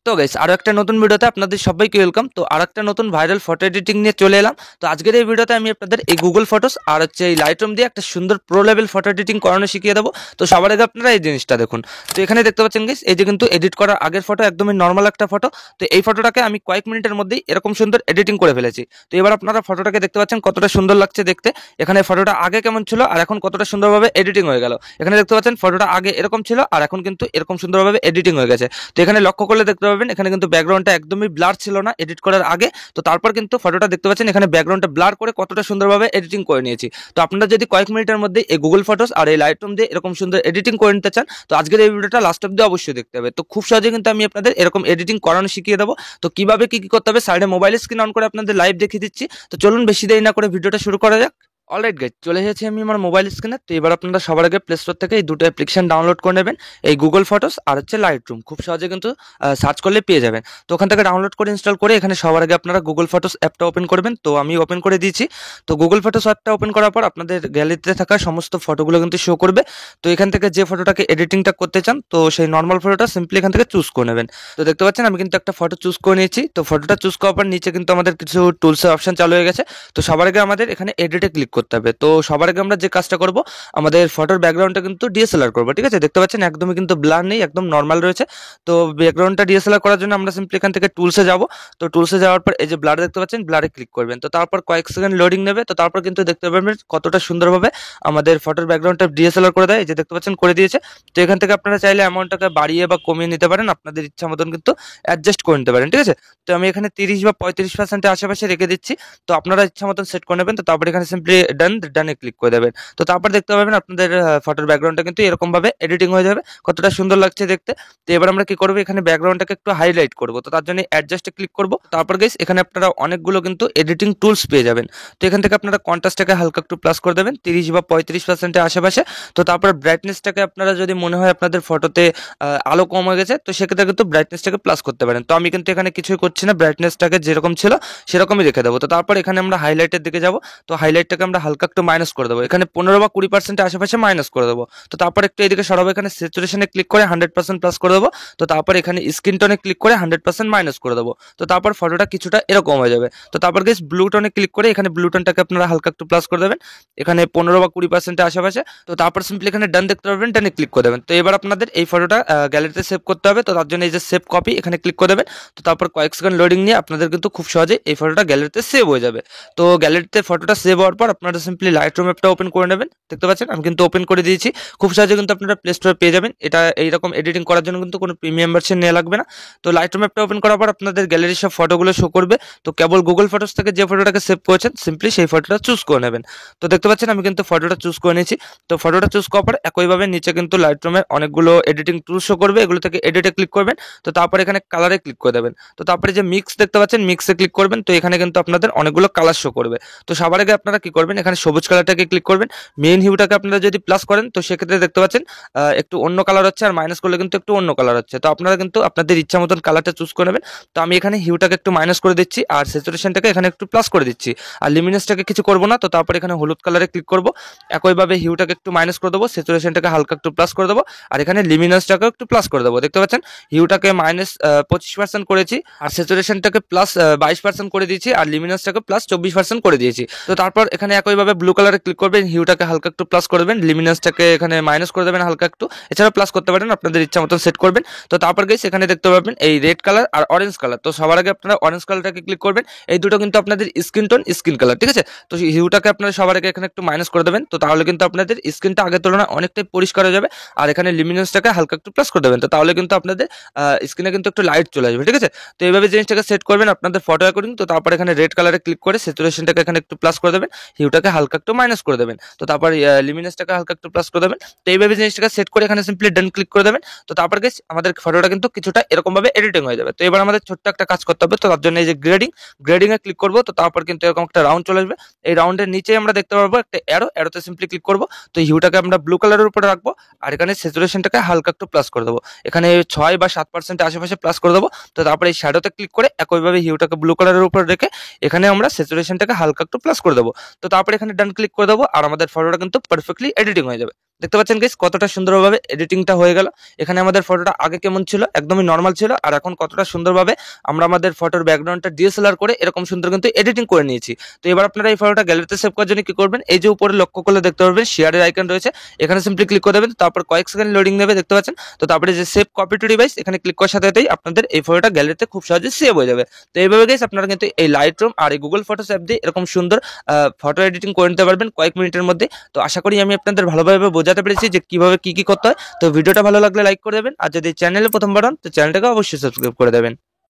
তো গাইস আরো একটা নতুন ভিডিওতে আপনাদের সবাইকে ওয়েলকাম। তো আরেকটা নতুন ভাইরাল ফটো এডিটিং নিয়ে চলে এলাম। তো আজকের এই ভিডিওতে আমি আপনাদের এই গুগল ফটোস আর এই লাইটরুম দিয়ে একটা সুন্দর প্রো লেভেল ফটো এডিটিং করানো শিখিয়ে দেবো। তো সবার আগে আপনারা এই জিনিসটা দেখুন। তো এখানে দেখতে পাচ্ছেন গাইস, এই যে কিন্তু এডিট করার আগের ফটো একদমই নর্মাল একটা ফটো। তো এই ফটোটাকে আমি কয়েক মিনিটের মধ্যেই এরকম সুন্দর এডিটিং করে ফেলেছি। তো এবার আপনারা ফটোটাকে দেখতে পাচ্ছেন কতটা সুন্দর লাগছে দেখতে। এখানে ফটোটা আগে কেমন ছিল আর এখন কতটা সুন্দরভাবে এডিটিং হয়ে গেল। এখানে দেখতে পাচ্ছেন ফটোটা আগে এরকম ছিল আর এখন কিন্তু এরকম সুন্দরভাবে এডিটিং হয়ে গেছে। তো এখানে লক্ষ্য করলে দেখতে পাবেন এখানে কিন্তু ব্যাকগ্রাউন্ডটা একদমই ব্লার ছিল না এডিট করার আগে। তো তারপর কিন্তু ফটোটা দেখতে পাচ্ছেন এখানে ব্যাকগ্রাউন্ডটা ব্লার করে কতটা সুন্দরভাবে এডিটিং করে নিয়েছি। তো আপনারা যদি কয়েক মিনিটের মধ্যে এই গুগল ফটোস আর এই লাইটরুম দিয়ে এরকম সুন্দর এডিটিং করে নিতে চান, তো আজকের এই ভিডিওটা লাস্ট অব্দি অবশ্যই দেখতে হবে। তো খুব সহজে কিন্তু আমি আপনাদের এরকম এডিটিং করানো শিখিয়ে দেবো। তো কিভাবে কি কি করতে হবে সাইডে মোবাইল স্ক্রিন অন করে আপনাদের লাইভ দেখিয়ে দিচ্ছি। তো চলুন বেশি দেরি না করে ভিডিওটা শুরু করা যাক। অলরাইট গাইস, চলে এসেছি আমি আমার মোবাইল স্ক্রিনে। তো এবার আপনারা সবার আগে প্লে স্টোর থেকে এই দুটো অ্যাপ্লিকেশন ডাউনলোড করে নেবেন, এই গুগল ফটোস আর লাইটরুম। খুব সহজে কিন্তু সার্চ করলে পেয়ে যাবেন। তো ওখান থেকে ডাউনলোড করে ইনস্টল করে এখানে সবার আগে আপনারা গুগল ফটোস অ্যাপটা ওপেন করবেন। তো আমি ওপেন করে দিয়েছি। তো গুগল ফটোস অ্যাপটা ওপেন করার পর আপনাদের গ্যালারিতে থাকা সমস্ত ফটোগুলো কিন্তু শো করবে। তো এখান থেকে যে ফটোটাকে এডিটিংটা করতে চান, তো সেই নর্মাল ফটোটা সিম্পলি এখান থেকে চুজ করে নেবেন। তো দেখতে পাচ্ছেন আমি কিন্তু একটা ফটো চুজ করে নিয়েছি। তো ফটোটা চুজ করার পর নিচে কিন্তু আমাদের কিছু টুলসের অপশন চালু হয়ে গেছে। তো সবার আগে আমাদের এখানে এডিটে ক্লিক করতে হবে। তো সবার আগে আমরা যে কাজটা করব, আমাদের ফটোর ব্যাকগ্রাউন্ডটা কিন্তু ডিএসএলআর করবো। ঠিক আছে, দেখতে পাচ্ছেন একদমই কিন্তু ব্লার নেই, একদম নর্মাল রয়েছে। তো ব্যাকগ্রাউন্ডটা ডিএসএলআর করার জন্য আমরা সিম্পলি এখান থেকে টুলসে যাব। তো টুলসে যাওয়ার পর এই যে ব্লার দেখতে পাচ্ছেন, ব্লারে ক্লিক করবেন। তো তারপর কয়েক সেকেন্ড লোডিং নেবে। তো তারপর কিন্তু দেখতে পাবেন কতটা সুন্দরভাবে আমাদের ফটোর ব্যাকগ্রাউন্ডটা ডিএসএলআর করে দেয়। এই যে দেখতে পাচ্ছেন করে দিয়েছে। তো এখান থেকে আপনারা চাইলে অ্যামাউন্টটাকে বাড়িয়ে বা কমিয়ে নিতে পারেন, আপনাদের ইচ্ছা মতন কিন্তু অ্যাডজাস্ট করে নিতে পারেন। ঠিক আছে, তো আমি এখানে 30 বা 35% আশেপাশে রেখে দিচ্ছি। তো আপনারা ইচ্ছা মতন সেট করে নেবেন। তো তারপর এখানে সিম্পলি ডানে ক্লিক করে দেবেন। তো তারপর দেখতে পাবেন আপনাদের ফটোর ব্যাকগ্রাউন্ডটা কিন্তু এরকম ভাবে এডিটিং হয়ে যাবে, কতটা সুন্দর লাগছে দেখতে। তো এবার আমরা কি করবো, এখানে ব্যাকগ্রাউন্ডটাকে একটু হাইলাইট করবো। তো তার জন্য অ্যাডজাস্টে ক্লিক করবো। তারপর গাইস এখানে আপনারা অনেকগুলো কিন্তু এডিটিং টুলস পেয়ে যাবেন। তো এখান থেকে আপনারা কন্ট্রাস্টটাকে হালকা একটু প্লাস করে দেবেন 30 বা 35% আশেপাশে। তো তারপর ব্রাইটনেসটাকে আপনারা যদি মনে হয় আপনাদের ফটোতে আলো কম হয়ে গেছে, তো সেক্ষেত্রে কিন্তু ব্রাইটনেসটাকে প্লাস করতে পারেন। তো আমি কিন্তু এখানে কিছুই করছি না, ব্রাইটনেসটাকে যেরকম ছিল সেরকমই রেখে দেবো। তো তারপর এখানে আমরা হাইলাইটের দিকে যাবো। তো হাইলাইটটাকে আমরা হালকা একটু মাইনাস করে দেবো, এখানে 15 বা 20% আশেপাশে মাইনাস করে দেবো। তো তারপর একটু এদিকে সরাবো, এখানে স্যাচুরেশনে ক্লিক করে 100% প্লাস করে দেবো। তো তারপর এখানে স্কিন টোনে ক্লিক করে 100% মাইনাস করে দেবো। তো তারপর ফটোটা কিছুটা এরকম হয়ে যাবে। তো তারপর গাইস ব্লু টোনে ক্লিক করে এখানে ব্লু টোনটাকে আপনারা হালকা একটু প্লাস করে দেবেন, এখানে 15 বা 20% আশেপাশে। তো তারপর সিম্পলি এখানে ডান দেখতে পাবেন, ডানে ক্লিক করে দেবেন। তো এবার আপনাদের এই ফটোটা গ্যালারিতে সেভ করতে হবে। তো তার জন্য এই যে সেভ কপি এখানে ক্লিক করে দেবেন। তো তারপর কয়েক সেকেন্ড লোডিং নিয়ে আপনাদের কিন্তু খুব সহজে এই ফটোটা গ্যালারিতে সেভ হয়ে যাবে। তো গ্যালারিতে ফটোটা সেভ হওয়ার পর আপনারা সিম্পলি লাইটরুম অ্যাপটা ওপেন করে নেবেন। দেখতে পাচ্ছেন আমি কিন্তু ওপেন করে দিয়েছি। খুব সহজে কিন্তু আপনারা প্লে স্টোরে পেয়ে যাবেন। এটা এইরকম এডিটিং করার জন্য কিন্তু কোনো প্রিমিয়াম ভার্সন নেওয়া লাগবে না। তো লাইটরুম অ্যাপটা ওপেন করার পর আপনাদের গ্যালারির সব ফটোগুলো শো করবে। তো কেবল গুগল ফটোস থেকে যে ফটোটাকে সেভ করেছেন সিম্পলি সেই ফটোটা চুজ করে নেবেন। তো দেখতে পাচ্ছেন আমি কিন্তু ফটোটা চুজ করে নিয়েছি। তো ফটোটা চুজ করার পর একইভাবে নিচে কিন্তু লাইটরুমের অনেকগুলো এডিটিং টুল শো করবে, এগুলো থেকে এডিটে ক্লিক করবেন। তো তারপর এখানে কালারে ক্লিক করে দেবেন। তো তারপরে যে মিক্স দেখতে পাচ্ছেন, মিক্সে ক্লিক করবেন। তো এখানে কিন্তু আপনাদের অনেকগুলো কালার শো করবে। তো সবার আগে আপনারা কি করবেন, এখানে সবুজ কালারটাকে ক্লিক করবেন। মেইন হিউটাকে আপনারা যদি প্লাস করেন, তো সেক্ষেত্রে দেখতে পাচ্ছেন একটু অন্য কালার হচ্ছে, আর মাইনাস করলে কিন্তু একটু অন্য কালার হচ্ছে। তো আপনারা কিন্তু আপনাদের ইচ্ছা মতন কালারটা চুজ করে নেবেন। তো আমি এখানে হিউটাকে একটু মাইনাস করে দিচ্ছি, আর স্যাচুরেশনটাকে এখানে একটু প্লাস করে দিচ্ছি, আর লিমিনেসটাকে কিছু করবো না। তো তারপর এখানে হলুদ কালারে ক্লিক করবো। একইভাবে হিউটাকে একটু মাইনাস করে দেবো, স্যাচুরেশনটাকে হালকা একটু প্লাস করে দেবো, আর এখানে লিমিনেসটাকে একটু প্লাস করে দেবো। দেখতে পাচ্ছেন হিউটাকে মাইনাস 25% করেছি, আর স্যাচুরেশনটাকে প্লাস 22% করে দিয়েছি, আর লিমিনেসটাকে প্লাস 24% করে দিয়েছি। তো তারপর এখানে একইভাবে ব্লু কালারে ক্লিক করবেন, হিউটাকে হালকা একটু প্লাস করে দেবেন, লিমিনেসটাকে এখানে মাইনাস করে দেবেন হালকা একটু, এছাড়া প্লাস করতে পারেন, আপনাদের ইচ্ছা মতন সেট করবেন। তো তারপর গাইস এখানে দেখতে পাবেন এই রেড কালার আর অরেঞ্জ কালার। তো সবার আগে আপনারা অরেঞ্জ কালারটাকে ক্লিক করবেন। এই দুটো কিন্তু আপনাদের স্কিন টোন, স্কিন কালার। ঠিক আছে, তো হিউটাকে আপনারা সবার আগে এখানে একটু মাইনাস করে দেবেন। তো তাহলে কিন্তু আপনাদের স্কিনটা আগের তুলনায় অনেকটাই পরিষ্কার হয়ে যাবে, আর এখানে লিমিনেসটাকে হালকা একটু প্লাস করে দেবেন। তো তাহলে কিন্তু আপনাদের স্কিনে কিন্তু একটু লাইট চলে আসবে। ঠিক আছে, তো এইভাবে জিনিসটাকে সেট করবেন আপনাদের ফটো অ্যাকর্ডিং। তো তারপর এখানে রেড কালারে ক্লিক করে স্যাচুরেশনটাকে এখানে একটু প্লাস করে দেবেন, হিউটাকে হালকা একটু মাইনাস করে দেবেন। তো তারপর লিমিনেসটাকে হালকা একটু প্লাস করে দেবেন। তো এইভাবে জিনিসটাকে সেট করে এখানে সিম্পলি ডান ক্লিক করে দেবেন। তো তারপর গাইস আমাদের ফটোটা কিন্তু কিছুটা এরকম ভাবে এডিটিং হয়ে যাবে। তো এবার আমাদের ছোট্ট একটা কাজ করতে হবে। তো তার জন্য এই যে গ্রেডিং এ ক্লিক করবো। তো তারপর কিন্তু এরকম একটা রাউন্ড চলে আসবে। এই রাউন্ডের নিচে আমরা দেখতে পারবো একটা অ্যারোতে সিম্পলি ক্লিক করবো। তো হিউটাকে আমরা ব্লু কালারের উপরে রাখবো, আর এখানে স্যাচুরেশনটাকে হালকা একটু প্লাস করে দেবো, এখানে 6 বা 7% আশেপাশে প্লাস করে দেবো। তো তারপরে এই শ্যাডোতে ক্লিক করে একইভাবে হিউটাকে ব্লু কালারের উপর রেখে এখানে আমরা স্যাচুরেশনটাকে হালকা একটু প্লাস করে দেবো। তো তারপরে এখানে ডান ক্লিক করে দেবো, আর আমাদের ফটোটা কিন্তু পারফেক্টলি এডিটিং হয়ে যাবে। দেখতে পাচ্ছেন গাইস কতটা সুন্দরভাবে এডিটিংটা হয়ে গেল। এখানে আমাদের ফটোটা আগে কেমন ছিল, একদমই নর্মাল ছিল, আর এখন কতটা সুন্দরভাবে আমরা আমাদের ফটোর ব্যাকগ্রাউন্ডটা ডিএসএলআর করে এরকম সুন্দর কিন্তু এডিটিং করে নিয়েছি। তো এবার আপনারা এই ফটোটা গ্যালারিতে সেভ করার জন্য কি করবেন, এই যে উপরে লক্ষ্য করলে দেখতে পারবেন শেয়ারের আইকন রয়েছে, এখানে সিম্পলি ক্লিক করে দেবেন। তারপর কয়েক সেকেন্ড লোডিং নেবে, দেখতে পাচ্ছেন। তো তারপরে যে সেভ কপি টু ডিভাইস, এখানে ক্লিক করার সাথে সাথেই আপনাদের এই ফটোটা গ্যালারিতে খুব সহজে সেভ হয়ে যাবে। তো এইভাবে গাইস আপনারা কিন্তু এই লাইটরুম আর এই গুগল ফটোস অ্যাপ দিয়ে এরকম সুন্দর ফটো এডিটিং করে নিতে পারবেন কয়েক মিনিটের মধ্যে। তো আশা করি আমি আপনাদের ভালোভাবে বোঝাতে পেরেছি যে কিভাবে কি করতে হয়। তো ভিডিওটা ভালো লাগলে লাইক করে দেবেন, আর যদি চ্যানেলে প্রথমবার হন তো চ্যানেলটাকে অবশ্যই সাবস্ক্রাইব করে দেবেন।